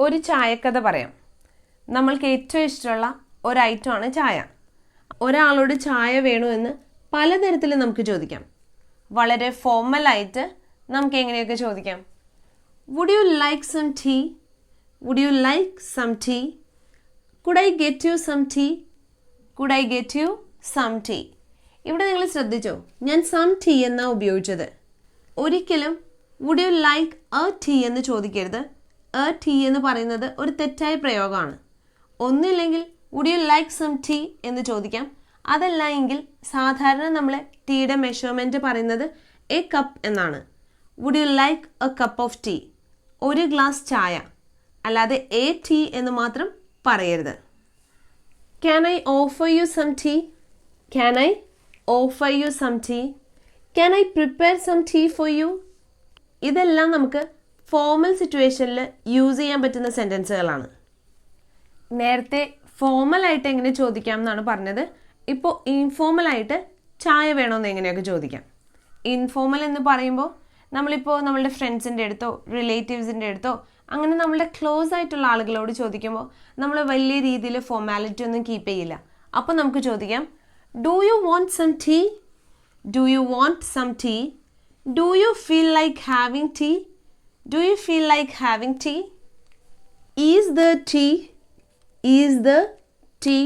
ഒരു ചായക്കഥ പറയാം. നമ്മൾക്ക് ഏറ്റവും ഇഷ്ടമുള്ള ഒരു ഐറ്റമാണ് ചായ. ഒരാളോട് ചായ വേണമെന്ന് പലതരത്തിൽ നമുക്ക് ചോദിക്കാം. വളരെ ഫോർമലായിട്ട് നമുക്ക് എങ്ങനെയൊക്കെ ചോദിക്കാം. Would you like some tea? Would you like some tea? Could I get you some tea? Could I get you some tea? ഇവിടെ നിങ്ങൾ ശ്രദ്ധിച്ചോ, ഞാൻ സം ടീ എന്നാണ് ഉപയോഗിച്ചത്. ഒരിക്കലും would you like a tea എന്ന് ചോദിക്കരുത്. എ ടീ എന്ന് പറയുന്നത് ഒരു തെറ്റായ പ്രയോഗമാണ്. ഒന്നില്ലെങ്കിൽ would you like some tea എന്ന് ചോദിക്കാം. അതല്ല എങ്കിൽ സാധാരണ നമ്മൾ ടീയുടെ മെഷർമെൻറ്റ് പറയുന്നത് എ കപ്പ് എന്നാണ്. Would you like a cup of tea? ഒരു ഗ്ലാസ് ചായ, അല്ലാതെ എ ടീ എന്ന് മാത്രം പറയരുത്. Can I offer you some tea? Can I offer you some tea? Can I prepare some tea for you? ഇതെല്ലാം നമുക്ക് formal സിറ്റുവേഷനിൽ യൂസ് ചെയ്യാൻ പറ്റുന്ന സെൻറ്റൻസുകളാണ്. നേരത്തെ ഫോർമലായിട്ട് എങ്ങനെ ചോദിക്കാം എന്നാണ് പറഞ്ഞത്. ഇപ്പോൾ ഇൻഫോർമലായിട്ട് ചായ വേണമെന്ന് എങ്ങനെയൊക്കെ ചോദിക്കാം. ഇൻഫോർമൽ എന്ന് പറയുമ്പോൾ നമ്മളിപ്പോൾ നമ്മളുടെ ഫ്രണ്ട്സിൻ്റെ അടുത്തോ റിലേറ്റീവ്സിൻ്റെ അടുത്തോ അങ്ങനെ നമ്മളുടെ ക്ലോസ് ആയിട്ടുള്ള ആളുകളോട് ചോദിക്കുമ്പോൾ നമ്മൾ വലിയ രീതിയിൽ ഫോർമാലിറ്റി ഒന്നും കീപ്പ് ചെയ്യില്ല. അപ്പോൾ നമുക്ക് ചോദിക്കാം, do you want some tea? Do you want some tea? Do you feel like having tea? Do you feel like having tea? Is the tea? Is the tea?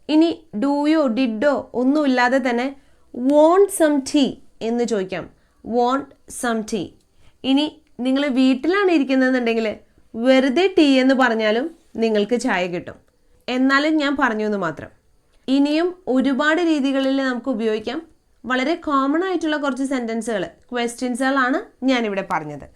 ഇനി ഡൂയോ ഡിഡോ ഒന്നുമില്ലാതെ തന്നെ won't some tea എന്ന് ചോദിക്കാം. Want some tea. ഇനി നിങ്ങൾ വീട്ടിലാണ് ഇരിക്കുന്നതെന്നുണ്ടെങ്കിൽ വെറുതെ ടീ എന്ന് പറഞ്ഞാലും നിങ്ങൾക്ക് ചായ കിട്ടും. എന്നാലും ഞാൻ പറഞ്ഞു എന്ന് മാത്രം. ഇനിയും ഒരുപാട് രീതികളിൽ നമുക്ക് ഉപയോഗിക്കാം. വളരെ കോമൺ ആയിട്ടുള്ള കുറച്ച് സെൻറ്റൻസുകൾ, ക്വസ്റ്റ്യൻസുകളാണ് ഞാനിവിടെ പറഞ്ഞത്.